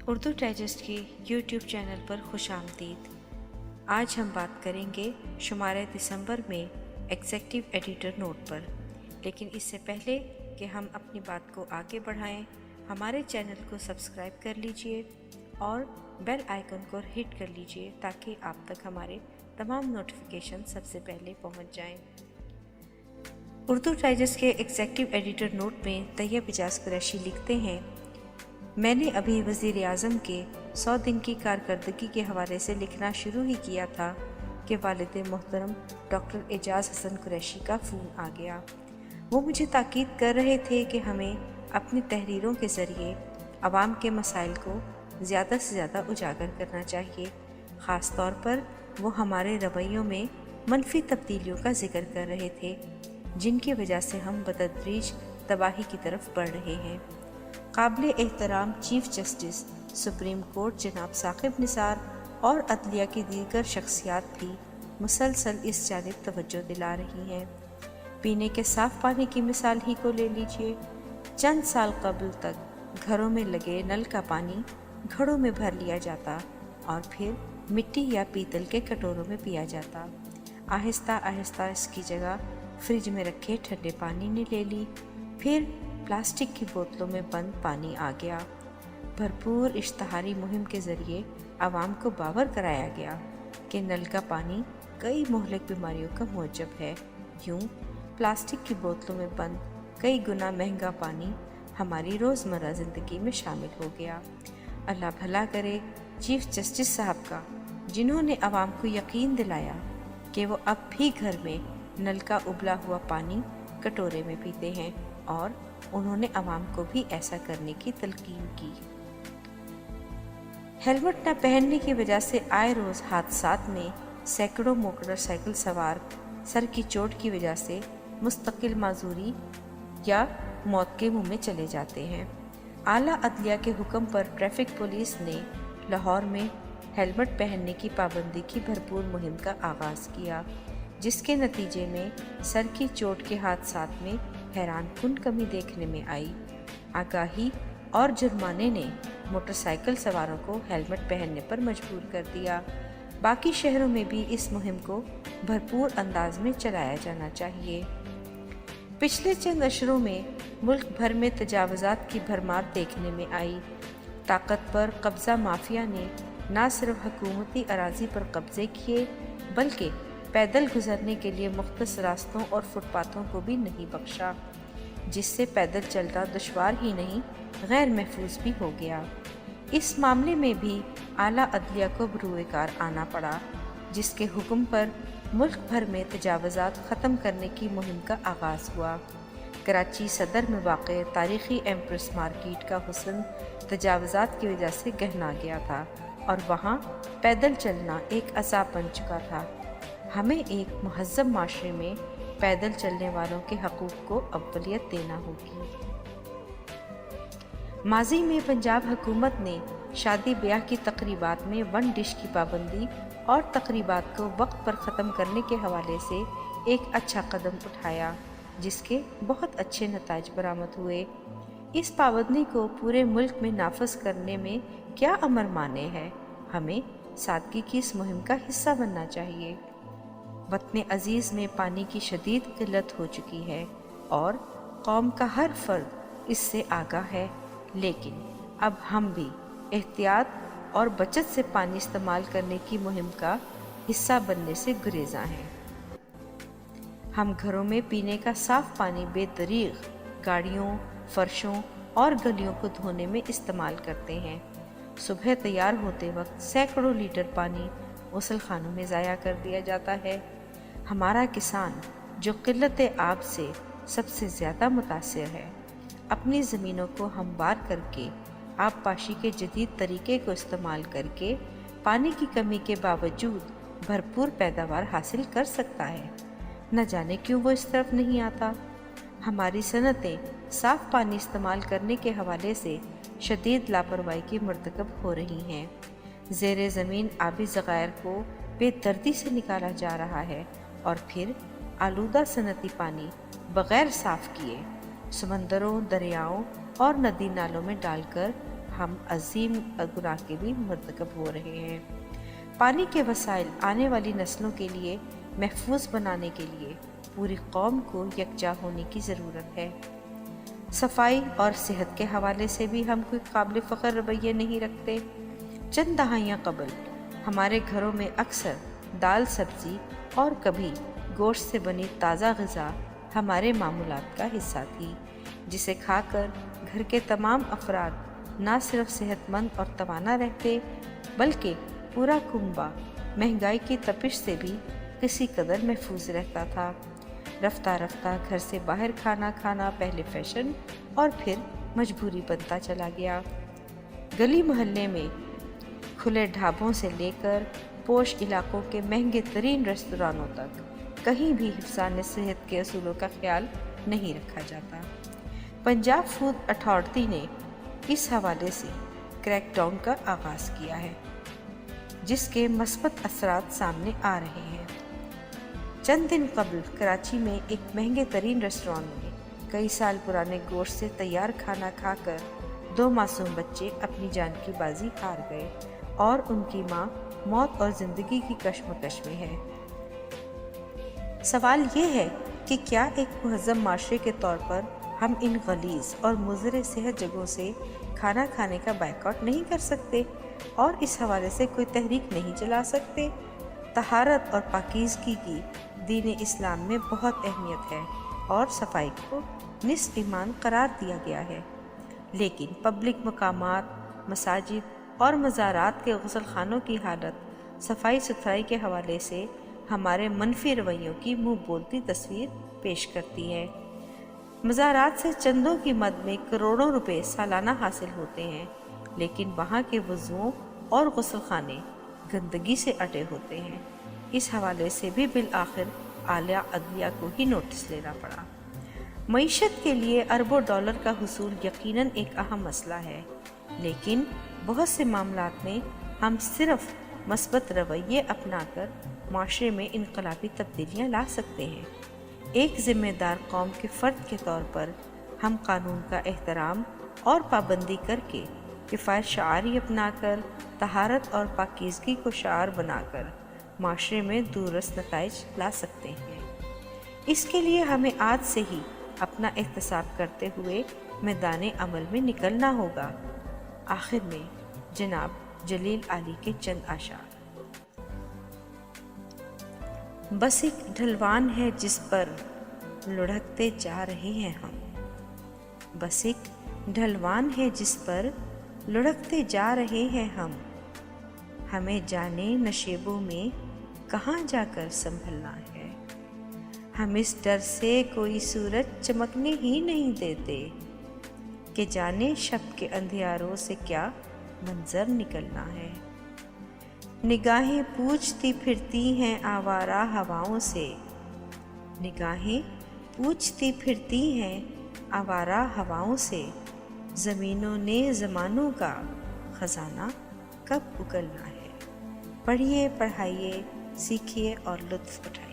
Urdu digest کی YouTube channel پر خوش آمدید۔ آج ہم بات کریں گے شمارہ دسمبر میں ایگزیکٹو ایڈیٹر نوٹ پر، لیکن اس سے پہلے کہ ہم اپنی بات کو آگے بڑھائیں، ہمارے چینل کو سبسکرائب کر لیجئے اور بیل آئیکن کو ہٹ کر لیجئے تاکہ آپ تک ہمارے تمام نوٹیفیکیشن سب سے پہلے پہنچ جائیں۔ اردو ڈائجسٹ کے ایگزیکٹو ایڈیٹر نوٹ میں طیب اعجاز قریشی لکھتے ہیں، میں نے ابھی وزیر اعظم کے 100 دن کی کارکردگی کے حوالے سے لکھنا شروع ہی کیا تھا کہ والد محترم ڈاکٹر اعجاز حسن قریشی کا فون آ گیا۔ وہ مجھے تاکید کر رہے تھے کہ ہمیں اپنی تحریروں کے ذریعے عوام کے مسائل کو زیادہ سے زیادہ اجاگر کرنا چاہیے۔ خاص طور پر وہ ہمارے رویوں میں منفی تبدیلیوں کا ذکر کر رہے تھے، جن کی وجہ سے ہم بتدریج تباہی کی طرف بڑھ رہے ہیں۔ قابل احترام چیف جسٹس سپریم کورٹ جناب ثاقب نثار اور عدلیہ کی دیگر شخصیات بھی مسلسل اس جانب توجہ دلا رہی ہیں۔ پینے کے صاف پانی کی مثال ہی کو لے لیجئے۔ چند سال قبل تک گھروں میں لگے نل کا پانی گھڑوں میں بھر لیا جاتا اور پھر مٹی یا پیتل کے کٹوروں میں پیا جاتا۔ آہستہ آہستہ اس کی جگہ فریج میں رکھے ٹھنڈے پانی نے لے لی، پھر پلاسٹک کی بوتلوں میں بند پانی آ گیا۔ بھرپور اشتہاری مہم کے ذریعے عوام کو باور کرایا گیا کہ نل کا پانی کئی مہلک بیماریوں کا موجب ہے۔ یوں پلاسٹک کی بوتلوں میں بند کئی گنا مہنگا پانی ہماری روزمرہ زندگی میں شامل ہو گیا۔ اللہ بھلا کرے چیف جسٹس صاحب کا، جنہوں نے عوام کو یقین دلایا کہ وہ اب بھی گھر میں نل کا ابلا ہوا پانی کٹورے میں پیتے ہیں، اور انہوں نے عوام کو بھی ایسا کرنے کی تلقین کی۔ ہیلمٹ نہ پہننے کی وجہ سے آئے روز حادثات میں سینکڑوں موٹر سائیکل سوار سر کی چوٹ کی وجہ سے مستقل معذوری یا موت کے منہ میں چلے جاتے ہیں۔ اعلیٰ عدلیہ کے حکم پر ٹریفک پولیس نے لاہور میں ہیلمٹ پہننے کی پابندی کی بھرپور مہم کا آغاز کیا، جس کے نتیجے میں سر کی چوٹ کے حادثات میں حیران کن کمی دیکھنے میں آئی۔ آگاہی اور جرمانے نے موٹر سائیکل سواروں کو ہیلمٹ پہننے پر مجبور کر دیا۔ باقی شہروں میں بھی اس مہم کو بھرپور انداز میں چلایا جانا چاہیے۔ پچھلے چند اشروں میں ملک بھر میں تجاوزات کی بھرمار دیکھنے میں آئی۔ طاقت پر قبضہ مافیا نے نہ صرف حکومتی اراضی پر قبضے کیے، بلکہ پیدل گزرنے کے لیے مختص راستوں اور فٹ پاتھوں کو بھی نہیں بخشا، جس سے پیدل چلنا دشوار ہی نہیں غیر محفوظ بھی ہو گیا۔ اس معاملے میں بھی اعلیٰ عدلیہ کو بروئے کار آنا پڑا، جس کے حکم پر ملک بھر میں تجاوزات ختم کرنے کی مہم کا آغاز ہوا۔ کراچی صدر میں واقع تاریخی ایمپریس مارکیٹ کا حسن تجاوزات کی وجہ سے گہنا گیا تھا، اور وہاں پیدل چلنا ایک عذاب بن چکا تھا۔ ہمیں ایک مہذب معاشرے میں پیدل چلنے والوں کے حقوق کو اولویت دینا ہوگی۔ ماضی میں پنجاب حکومت نے شادی بیاہ کی تقریبات میں ون ڈش کی پابندی اور تقریبات کو وقت پر ختم کرنے کے حوالے سے ایک اچھا قدم اٹھایا، جس کے بہت اچھے نتائج برآمد ہوئے۔ اس پابندی کو پورے ملک میں نافذ کرنے میں کیا امر مانے ہے؟ ہمیں سادگی کی اس مہم کا حصہ بننا چاہیے۔ وطن عزیز میں پانی کی شدید قلت ہو چکی ہے اور قوم کا ہر فرد اس سے آگاہ ہے، لیکن اب ہم بھی احتیاط اور بچت سے پانی استعمال کرنے کی مہم کا حصہ بننے سے گریزاں ہیں۔ ہم گھروں میں پینے کا صاف پانی بے دریغ گاڑیوں، فرشوں اور گلیوں کو دھونے میں استعمال کرتے ہیں۔ صبح تیار ہوتے وقت سینکڑوں لیٹر پانی غسل خانوں میں ضائع کر دیا جاتا ہے۔ ہمارا کسان، جو قلت آب سے سب سے زیادہ متاثر ہے، اپنی زمینوں کو ہموار کر کے آب پاشی کے جدید طریقے کو استعمال کر کے پانی کی کمی کے باوجود بھرپور پیداوار حاصل کر سکتا ہے۔ نہ جانے کیوں وہ اس طرف نہیں آتا۔ ہماری صنعتیں صاف پانی استعمال کرنے کے حوالے سے شدید لاپرواہی کی مرتکب ہو رہی ہیں۔ زیر زمین آبی ذخائر کو بے دردی سے نکالا جا رہا ہے، اور پھر آلودہ صنعتی پانی بغیر صاف کیے سمندروں، دریاؤں اور ندی نالوں میں ڈال کر ہم عظیم گناہ کے بھی مرتکب ہو رہے ہیں۔ پانی کے وسائل آنے والی نسلوں کے لیے محفوظ بنانے کے لیے پوری قوم کو یکجا ہونے کی ضرورت ہے۔ صفائی اور صحت کے حوالے سے بھی ہم کوئی قابل فخر رویے نہیں رکھتے۔ چند دہائیاں قبل ہمارے گھروں میں اکثر دال سبزی اور کبھی گوشت سے بنی تازہ غذا ہمارے معمولات کا حصہ تھی، جسے کھا کر گھر کے تمام افراد نہ صرف صحت مند اور توانا رہتے بلکہ پورا کنبہ مہنگائی کی تپش سے بھی کسی قدر محفوظ رہتا تھا۔ رفتہ رفتہ گھر سے باہر کھانا کھانا پہلے فیشن اور پھر مجبوری بنتا چلا گیا۔ گلی محلے میں کھلے ڈھابوں سے لے کر پوش علاقوں کے مہنگے ترین ریستورانوں تک کہیں بھی حفظان صحت کے اصولوں کا خیال نہیں رکھا جاتا۔ پنجاب فوڈ اتھارٹی نے اس حوالے سے کریک ڈاؤن کا آغاز کیا ہے، جس کے مثبت اثرات سامنے آ رہے ہیں۔ چند دن قبل کراچی میں ایک مہنگے ترین ریسٹورانٹ میں کئی سال پرانے گوشت سے تیار کھانا کھا کر 2 معصوم بچے اپنی جان کی بازی ہار گئے اور ان کی ماں موت اور زندگی کی کشمکش میں ہے۔ سوال یہ ہے کہ کیا ایک مہذب معاشرے کے طور پر ہم ان غلیظ اور مضر صحت جگہوں سے کھانا کھانے کا بائیکاٹ نہیں کر سکتے اور اس حوالے سے کوئی تحریک نہیں چلا سکتے؟ طہارت اور پاکیزگی کی دین اسلام میں بہت اہمیت ہے اور صفائی کو نصف ایمان قرار دیا گیا ہے، لیکن پبلک مقامات، مساجد اور مزارات کے غسل خانوں کی حالت صفائی ستھرائی کے حوالے سے ہمارے منفی رویوں کی منہ بولتی تصویر پیش کرتی ہے۔ مزارات سے چندوں کی مد میں کروڑوں روپے سالانہ حاصل ہوتے ہیں، لیکن وہاں کے وضوؤں اور غسل خانے گندگی سے اٹے ہوتے ہیں۔ اس حوالے سے بھی بالآخر اعلیٰ عدلیہ کو ہی نوٹس لینا پڑا۔ معیشت کے لیے اربوں ڈالر کا حصول یقیناً ایک اہم مسئلہ ہے، لیکن بہت سے معاملات میں ہم صرف مثبت رویے اپنا کر معاشرے میں انقلابی تبدیلیاں لا سکتے ہیں۔ ایک ذمہ دار قوم کے فرد کے طور پر ہم قانون کا احترام اور پابندی کر کے کفایت شعاری اپنا کر طہارت اور پاکیزگی کو شعار بنا کر معاشرے میں دوررس نتائج لا سکتے ہیں۔ اس کے لیے ہمیں آج سے ہی اپنا احتساب کرتے ہوئے میدان عمل میں نکلنا ہوگا۔ آخر میں جناب جلیل علی کے چند اشعار۔ بس ایک ڈھلوان ہے جس پر لڑھکتے جا رہے ہیں ہم، بس ایک ڈھلوان ہے جس پر لڑھکتے جا رہے ہیں ہمیں جانے نشیبوں میں کہاں جا کر سنبھلنا ہے۔ ہم اس ڈر سے کوئی سورج چمکنے ہی نہیں دیتے کہ جانے شب کے اندھیاروں سے کیا منظر نکلنا ہے۔ نگاہیں پوچھتی پھرتی ہیں آوارہ ہواؤں سے، نگاہیں پوچھتی پھرتی ہیں آوارہ ہواؤں سے، زمینوں نے زمانوں کا خزانہ کب اگلنا ہے۔ پڑھیے، پڑھائیے، سیکھیے اور لطف اٹھائیے۔